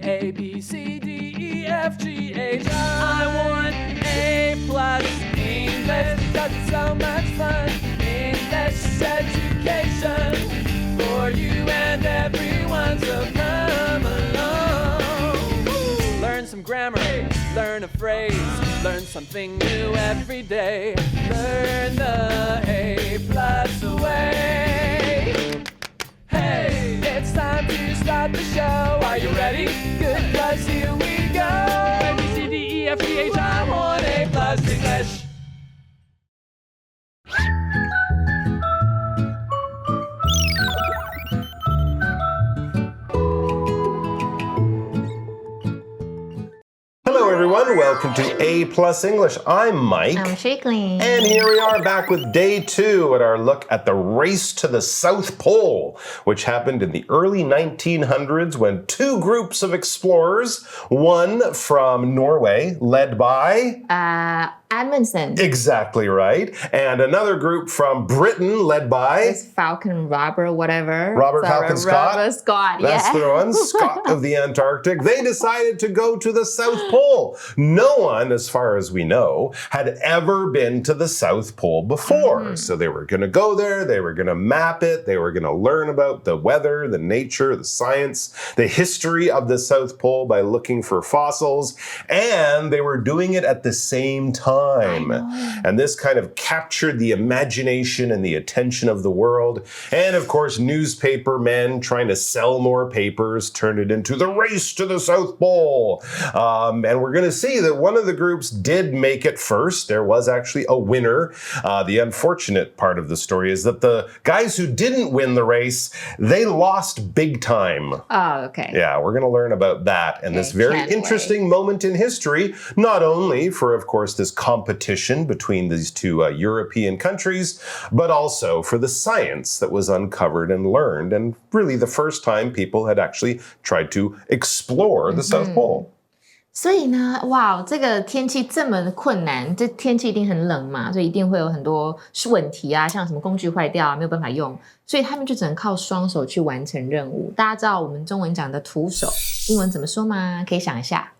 A, B, C, D, E, F, G, H, I want A plus English because it's so much fun. English education for you and everyone, so come along. Learn some grammar, learn a phrase, learn something new every day. Learn the A plus way. Hey, it's time to start the show. Are you ready? Good, 'cause here we go. A, B, C, D, E, F, G, H, I want A plus English. Hello everyone, welcome to A Plus English. I'm Mike. I'm Shaklin. And here we are back with day 2 at our look at the race to the South Pole, which happened in the early 1900s when 2 groups of explorers, one from Norway, led by... Amundsen. Exactly right. And another group from Britain, led by... It's Falcon Robert, whatever. Robert Falcon Scott. Robert Scott, That's the one. Scott of the Antarctic. They decided to go to the South Pole. No one, as far as we know, had ever been to the South Pole before. So they were going to go there. They were going to map it. They were going to learn about the weather, the nature, the science, the history of the South Pole by looking for fossils. And they were doing it at the same time. And this kind of captured the imagination and the attention of the world. And of course, newspaper men trying to sell more papers turned it into the race to the South Pole. And we're going to see that one of the groups did make it first. There was actually a winner. The unfortunate part of the story is that the guys who didn't win the race, they lost big time. Oh, okay. Yeah, we're going to learn about that and this very interesting moment in history, not only for, of course, this competition between these 2 European countries, but also for the science that was uncovered and learned, and really the first time people had actually tried to explore the South Pole. 所以呢，哇，这个天气这么困难，这天气一定很冷嘛，所以一定会有很多问题啊，像什么工具坏掉啊，没有办法用，所以他们就只能靠双手去完成任务。大家知道我们中文讲的徒手，英文怎么说吗？可以想一下。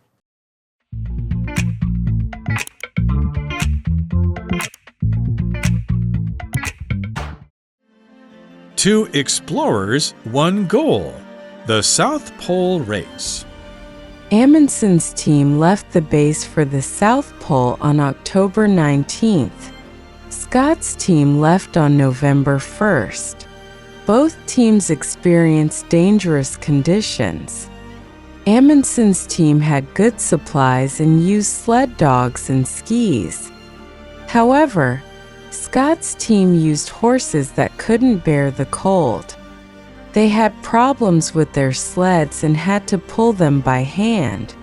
2 explorers, 1 goal. The South Pole Race. Amundsen's team left the base for the South Pole on October 19th. Scott's team left on November 1st. Both teams experienced dangerous conditions. Amundsen's team had good supplies and used sled dogs and skis. However, Scott's team used horses that couldn't bear the cold. They had problems with their sleds and had to pull them by hand.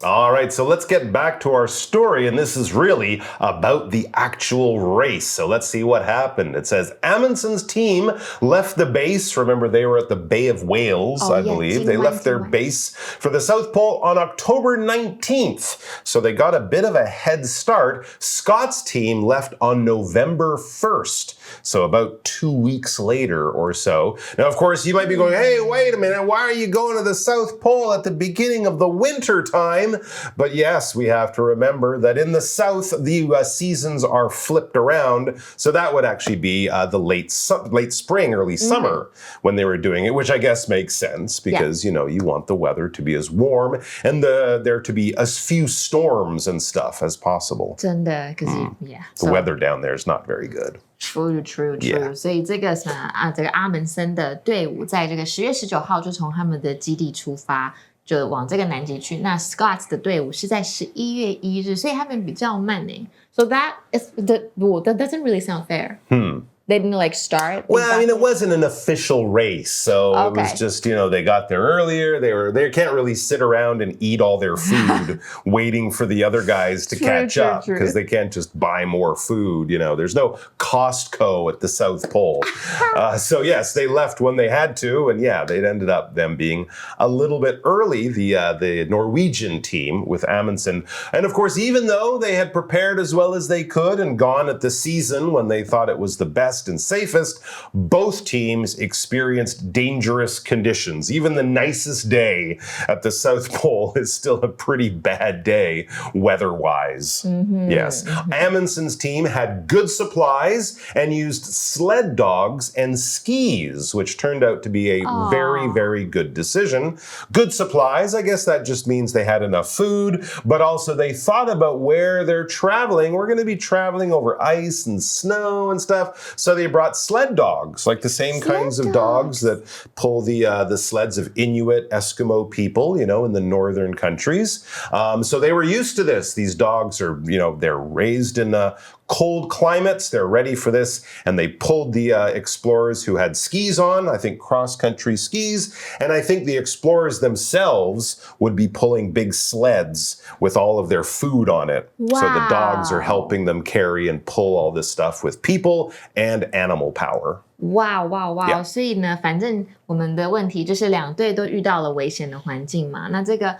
All right, so let's get back to our story, and this is really about the actual race. So let's see what happened. It says Amundsen's team left the base. Remember, they were at the Bay of Whales, I believe. They left their base for the South Pole on October 19th. So they got a bit of a head start. Scott's team left on November 1st. So about 2 weeks later or so. Now, of course, you might be going, hey, wait a minute. Why are you going to the South Pole at the beginning of the winter time? But yes, we have to remember that in the South, the seasons are flipped around. So that would actually be the late spring, early summer when they were doing it, which I guess makes sense because, you know, you want the weather to be as warm and there to be as few storms and stuff as possible. 真的，可是 The weather down there is not very good. True. Yeah. 所以这个什么这个阿门森的队伍在这个10月19号就从他们的基地出发，就往这个南极去。那 Scott 的队伍是在11月1日，所以他们比较慢呢。So that doesn't really sound fair. They didn't like start. Well, I mean, it wasn't an official race, so it was just, you know, they got there earlier. They can't really sit around and eat all their food waiting for the other guys to catch up because they can't just buy more food. You know, there's no Costco at the South Pole. So yes, they left when they had to, and yeah, they ended up them being a little bit early. The Norwegian team with Amundsen, and of course, even though they had prepared as well as they could and gone at the season when they thought it was the best best and safest, both teams experienced dangerous conditions. Even the nicest day at the South Pole is still a pretty bad day weather-wise. Yes. Amundsen's team had good supplies and used sled dogs and skis, which turned out to be a very, very good decision. Good supplies, I guess that just means they had enough food, but also they thought about where they're traveling. We're going to be traveling over ice and snow and stuff. So they brought sled dogs, like the same kinds of dogs that pull the sleds of Inuit Eskimo people, you know, in the northern countries. So they were used to this. These dogs are, you know, they're raised in cold climates. They're ready for this. And they pulled the explorers who had skis on, I think cross-country skis. And I think the explorers themselves would be pulling big sleds with all of their food on it. Wow. So the dogs are helping them carry and pull all this stuff with people and animal power. 哇哇哇！ Yeah. 所以呢，反正我们的问题就是两队都遇到了危险的环境嘛。那这个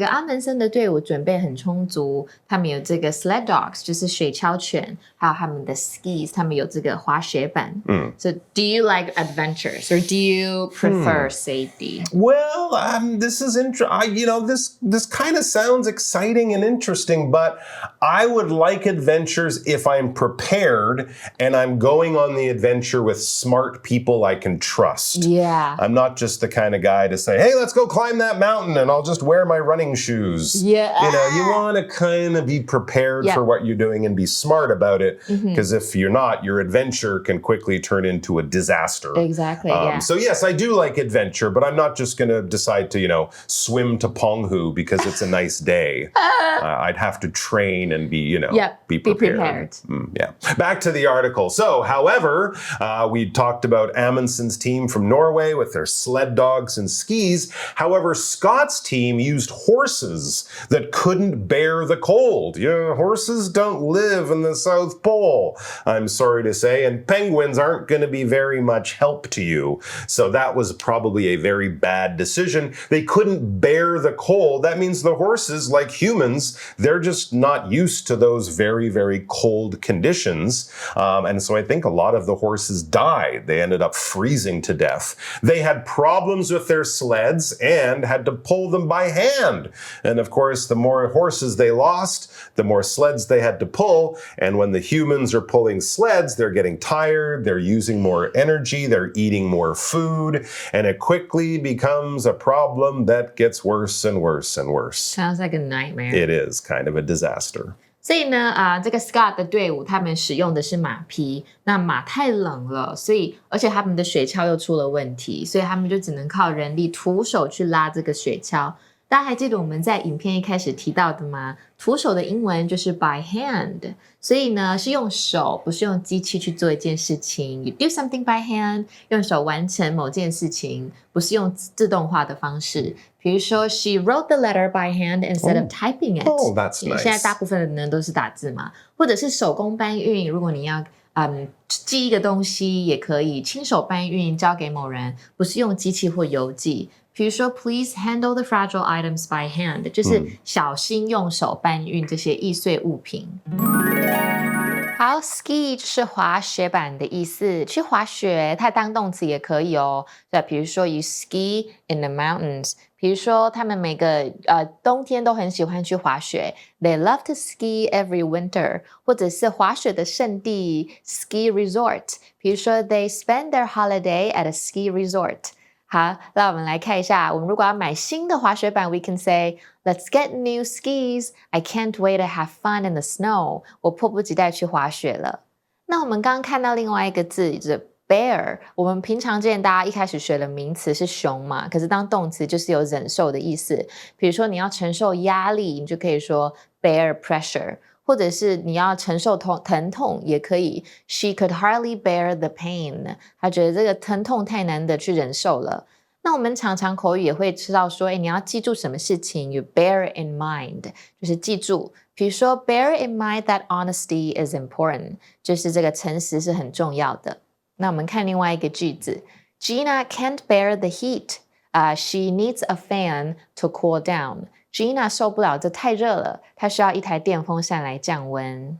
阿门森的队伍准备很充足，他们有这个 sled dogs， 就是雪橇犬，还有他们的 skis， 他们有这个滑雪板。So do you like adventures or do you prefer safety? Well, this is this kind of sounds exciting and interesting, but I would like adventures if I'm prepared and I'm going on the adventure with smart people I can trust. Yeah. I'm not just the kind of guy to say, hey, let's go climb that mountain and I'll just wear my running shoes. Yeah. You know, you want to kind of be prepared for what you're doing and be smart about it, because if you're not, your adventure can quickly turn into a disaster. Exactly, yeah. So yes, I do like adventure, but I'm not just going to decide to, you know, swim to Penghu because it's a nice day. I'd have to train and be prepared. Yeah. Back to the article. So, however, we talked about Amundsen's team from Norway with their sled dogs and skis. However, Scott's team used horses that couldn't bear the cold. Yeah, horses don't live in the South Pole, I'm sorry to say, and penguins aren't going to be very much help to you. So that was probably a very bad decision. They couldn't bear the cold. That means the horses, like humans, they're just not used to those very, very cold conditions. And so I think a lot of the horses died. They ended up freezing to death. They had problems with their sleds and had to pull them by hand. And of course, the more horses they lost, the more sleds they had to pull. And when the humans are pulling sleds, they're getting tired, they're using more energy, they're eating more food, and it quickly becomes a problem that gets worse and worse and worse. Sounds like a nightmare. It is kind of a disaster. 所以呢，这个 Scott 的队伍他们使用的是马匹，那马太冷了，所以而且他们的雪橇又出了问题，所以他们就只能靠人力徒手去拉这个雪橇。大家还记得我们在影片一开始提到的吗？徒手的英文就是 by hand， 所以呢是用手，不是用机器去做一件事情。You do something by hand， 用手完成某件事情，不是用自动化的方式。比如说 ，She wrote the letter by hand instead of typing it. Oh, that's nice. 现在大部分的人都是打字嘛，或者是手工搬运。如果你要寄一个东西，也可以亲手搬运交给某人，不是用机器或邮寄。比如说 ，Please handle the fragile items by hand， 就是小心用手搬运这些易碎物品。好 ，ski 就是滑雪板的意思，去滑雪，它当动词也可以哦。对，比如说 you ski in the mountains， 比如说他们每个冬天都很喜欢去滑雪 ，They love to ski every winter， 或者是滑雪的圣地 ski resort， 比如说 They spend their holiday at a ski resort。好，那我们来看一下，我们如果要买新的滑雪板 we can say Let's get new skis. I can't wait to have fun in the snow. 我迫不及待去滑雪了。那我们刚刚看到另外一个字，就是 bear。我们平常见大家一开始学的名词是熊嘛，可是当动词就是有忍受的意思。比如说你要承受压力，你就可以说 bear pressure。或者是你要承受疼痛也可以 She could hardly bear the pain. 她觉得这个疼痛太难的去忍受了。那我们常常口语也会知道说，你要记住什么事情 You bear in mind 就是记住。比如说 Bear in mind that honesty is important 就是这个诚实是很重要的。那我们看另外一个句子 Gina can't bear the heat. She needs a fan to cool down. Gina 受不了，这太热了，她需要一台电风扇来降温。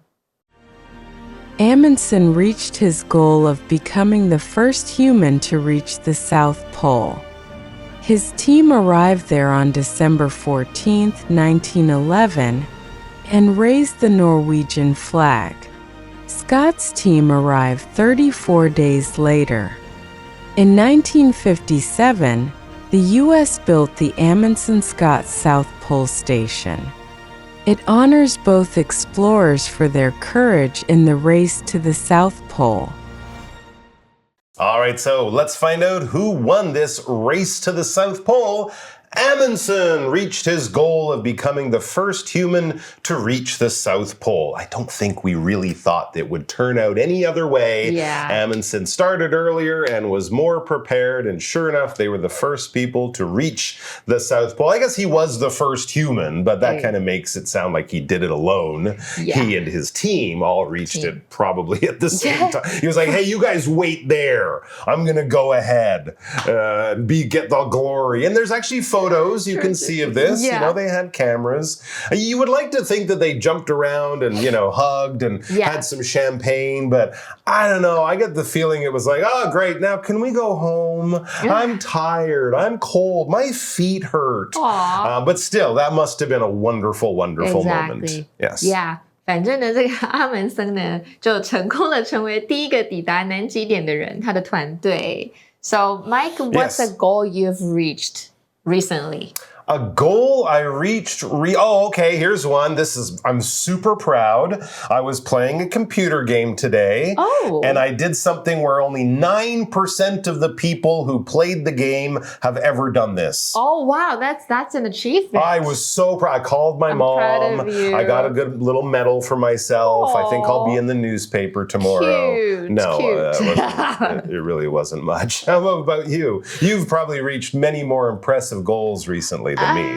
Amundsen reached his goal of becoming the first human to reach the South Pole. His team arrived there on December 14, 1911, and raised the Norwegian flag. Scott's team arrived 34 days later. In 1957, the U.S. built the Amundsen-Scott South Pole Station. It honors both explorers for their courage in the race to the South Pole. All right, so let's find out who won this race to the South Pole. Amundsen reached his goal of becoming the first human to reach the South Pole. I don't think we really thought it would turn out any other way. Yeah. Amundsen started earlier and was more prepared, and sure enough, they were the first people to reach the South Pole. I guess he was the first human, but that kind of makes it sound like he did it alone. Yeah. He and his team all reached it probably at the same time. He was like, hey, you guys wait there. I'm going to go ahead and get the glory. And there's actually photos you can see of this. Yeah. You know, they had cameras. You would like to think that they jumped around and, you know, hugged and had some champagne, but I don't know. I get the feeling it was like, oh, great. Now, can we go home? I'm tired. I'm cold. My feet hurt. But still, that must have been a wonderful, wonderful moment. Yes. Yeah. 反正呢，这个阿门森呢，就成功的成为第一个抵达南极点的人，他的团队。So, Mike, what's a goal you've reached recently? A goal I reached. Okay, here's one. I'm super proud. I was playing a computer game today. Oh. And I did something where only 9% of the people who played the game have ever done this. Oh, wow. That's an achievement. I was so proud. I called my mom. Proud of you. I got a good little medal for myself. I think I'll be in the newspaper tomorrow. Cute. No, Cute. it really wasn't much. How about you? You've probably reached many more impressive goals recently than me.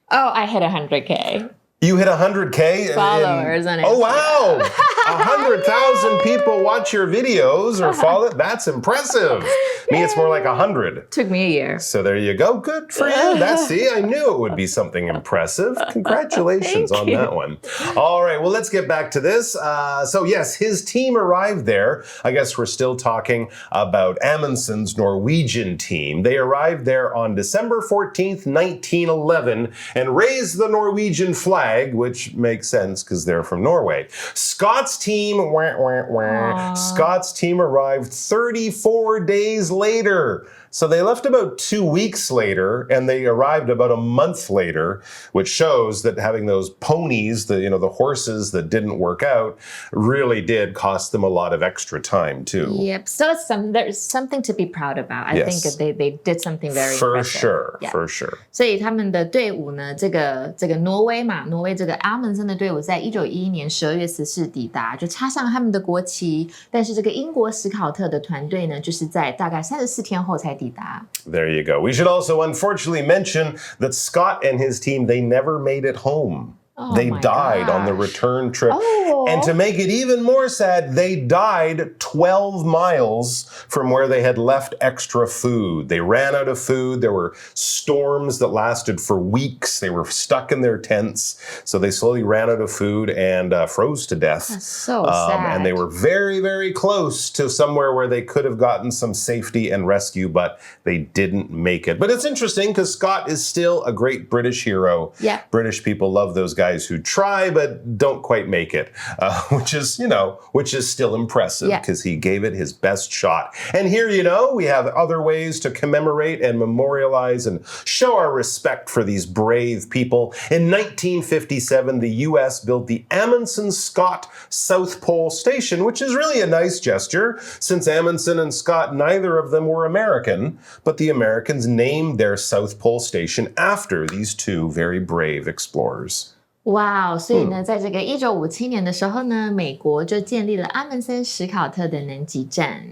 I hit 100K. You hit 100K? Followers on Instagram. Oh, wow. 100,000 people watch your videos or follow it. That's impressive. Me, it's more like 100. Took me a year. So there you go. Good for you. See, I knew it would be something impressive. Congratulations on that one. All right, well, let's get back to this. So yes, his team arrived there. I guess we're still talking about Amundsen's Norwegian team. They arrived there on December 14th, 1911, and raised the Norwegian flag, which makes sense because they're from Norway. Scott's team arrived 34 days later. So they left about 2 weeks later, and they arrived about a month later, which shows that having those ponies, the horses that didn't work out, really did cost them a lot of extra time too. Yep. So there's something to be proud about. I think they did something very impressive. For sure. 所以他们的队伍呢，这个挪威嘛，挪威这个阿门森的队伍在1911年12月14抵达，就插上他们的国旗。但是这个英国史考特的团队呢，就是在大概34天后才抵达。There you go. We should also unfortunately mention that Scott and his team, they never made it home. They died on the return trip. And to make it even more sad, they died 12 miles from where they had left extra food. They ran out of food. There were storms that lasted for weeks. They were stuck in their tents. So they slowly ran out of food and froze to death. That's so sad. And they were very, very close to somewhere where they could have gotten some safety and rescue, but they didn't make it. But it's interesting because Scott is still a great British hero. Yeah. British people love those guys who try but don't quite make it, which is still impressive because he gave it his best shot. And here, we have other ways to commemorate and memorialize and show our respect for these brave people. In 1957, the U.S. built the Amundsen-Scott South Pole Station, which is really a nice gesture since Amundsen and Scott, neither of them were American, but the Americans named their South Pole Station after these two very brave explorers. Wow, 所以呢，在这个1957年的时候呢，美国就建立了阿门森史考特的南极站。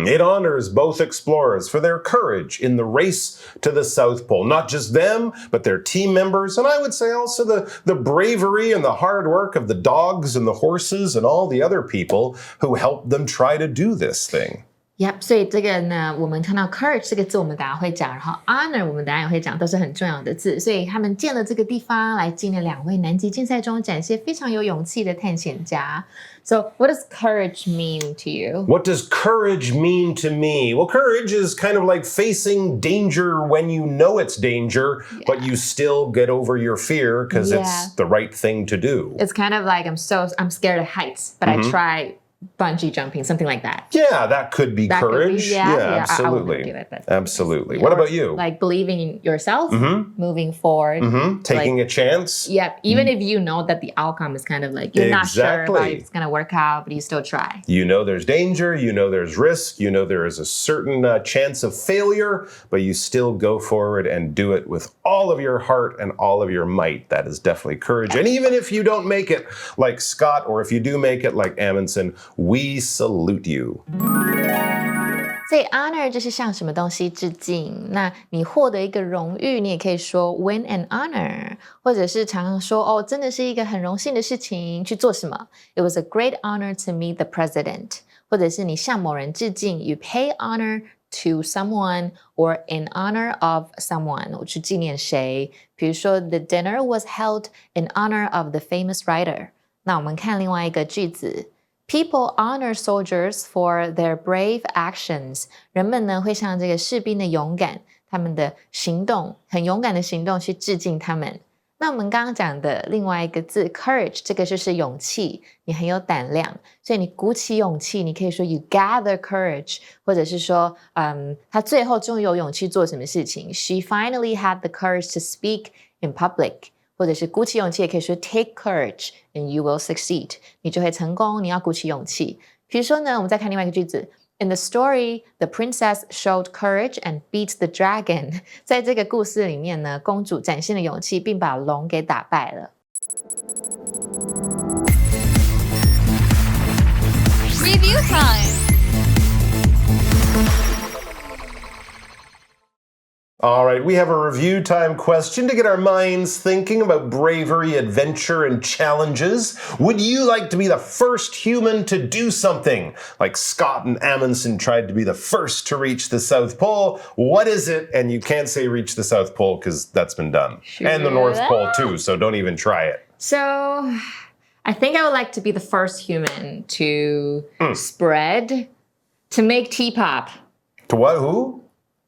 It honors both explorers for their courage in the race to the South Pole. Not just them, but their team members, and I would say also the bravery and the hard work of the dogs and the horses and all the other people who helped them try to do this thing. Yep， 所以这个呢，我们看到 courage 这个字，我们等下会讲，然后 honor 我们等下也会讲，都是很重要的字。所以他们建了这个地方，来纪念2位南极竞赛中展现非常有勇气的探险家。So, what does courage mean to you? What does courage mean to me? Well, courage is kind of like facing danger when you know it's danger, but you still get over your fear because it's the right thing to do. It's kind of like I'm scared of heights, but I try bungee jumping, something like that. Yeah, that could be courage. Could be, yeah, absolutely. I wouldn't do it, but absolutely. What about you? Like believing in yourself, moving forward. Taking a chance. Yep. Even if you know that the outcome is kind of like you're not sure about if it's going to work out, but you still try. You know there's danger, you know there's risk, you know there is a certain chance of failure, but you still go forward and do it with all of your heart and all of your might. That is definitely courage. And even if you don't make it like Scott, or if you do make it like Amundsen, we salute you. 所以 honor 就是向什么东西致敬。那你获得一个荣誉，你也可以说 win an honor， 或者是常常说哦，真的是一个很荣幸的事情，去做什么 ？It was a great honor to meet the president。或者是你向某人致敬 ，you pay honor to someone or in honor of someone， 我去纪念谁。比如说 the dinner was held in honor of the famous writer。那我们看另外一个句子。People honor soldiers for their brave actions. 人们呢会向这个士兵的勇敢，他们的行动，很勇敢的行动去致敬他们。那我们刚刚讲的另外一个字 courage， 这个就是勇气，你很有胆量，所以你鼓起勇气，你可以说 you gather courage， 或者是说，他最后终于有勇气做什么事情。She finally had the courage to speak in public。或者是鼓起勇气，也可以说 take courage and you will succeed， 你就会成功，你要鼓起勇气。比如说呢，我们再看另外一个句子 In the story, the princess showed courage and beat the dragon。 在这个故事里面呢，公主展现了勇气，并把龙给打败了。Review time. All right, we have a review time question to get our minds thinking about bravery, adventure, and challenges. Would you like to be the first human to do something? Like Scott and Amundsen tried to be the first to reach the South Pole. What is it? And you can't say reach the South Pole because that's been done. And the North Pole too, so don't even try it. So, I think I would like to be the first human to spread, to make T-pop. To what? Who?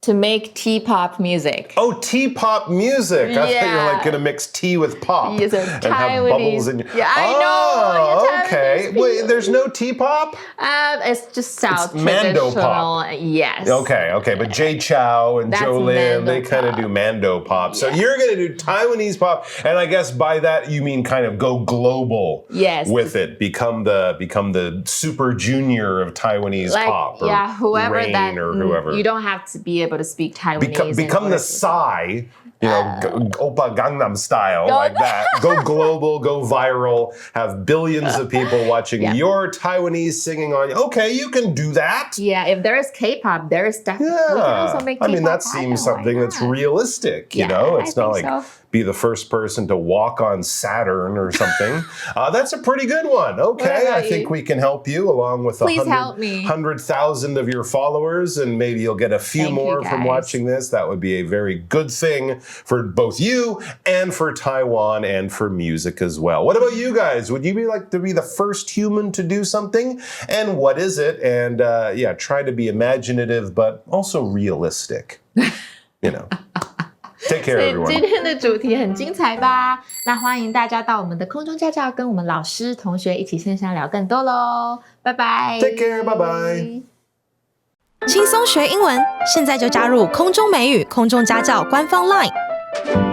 To make T-pop music. Oh, T-pop music. I thought you were like going to mix tea with pop. Yes, and have bubbles in your... Yeah, I know. Okay. Wait, there's no T-pop? It's just South it's Mando traditional. pop. Yes. Okay. But Jay Chow and That's Joe Lim, Mando they kind of pop. do Mando pop. So you're going to do Taiwanese pop. And I guess by that, you mean kind of go global with it. Become the super junior of Taiwanese pop. Or whoever Rain that, or whoever. You don't have to be able to speak Taiwanese. Become the Psy, Oppa Gangnam Style, like that. Go global, go viral, have billions of people watching your Taiwanese singing on you. Okay, you can do that. Yeah, if there is K-pop, there is definitely. We can also make K-pop. I mean, that seems something that's realistic, you know? It's not like be the first person to walk on Saturn or something. That's a pretty good one. Okay, I think we can help you along with 100,000 of your followers, and maybe you'll get a few more from watching this. That would be a very good thing for both you and for Taiwan and for music as well. What about you guys? Would you like to be the first human to do something? And what is it? And try to be imaginative, but also realistic. You know. Take care, everyone. 今天的主题很精彩吧？那欢迎大家到我们的空中家教，跟我们老师、同学一起线上聊更多喽！拜拜。Take care, bye bye. 轻松学英文，现在就加入空中美语空中家教官方 LINE。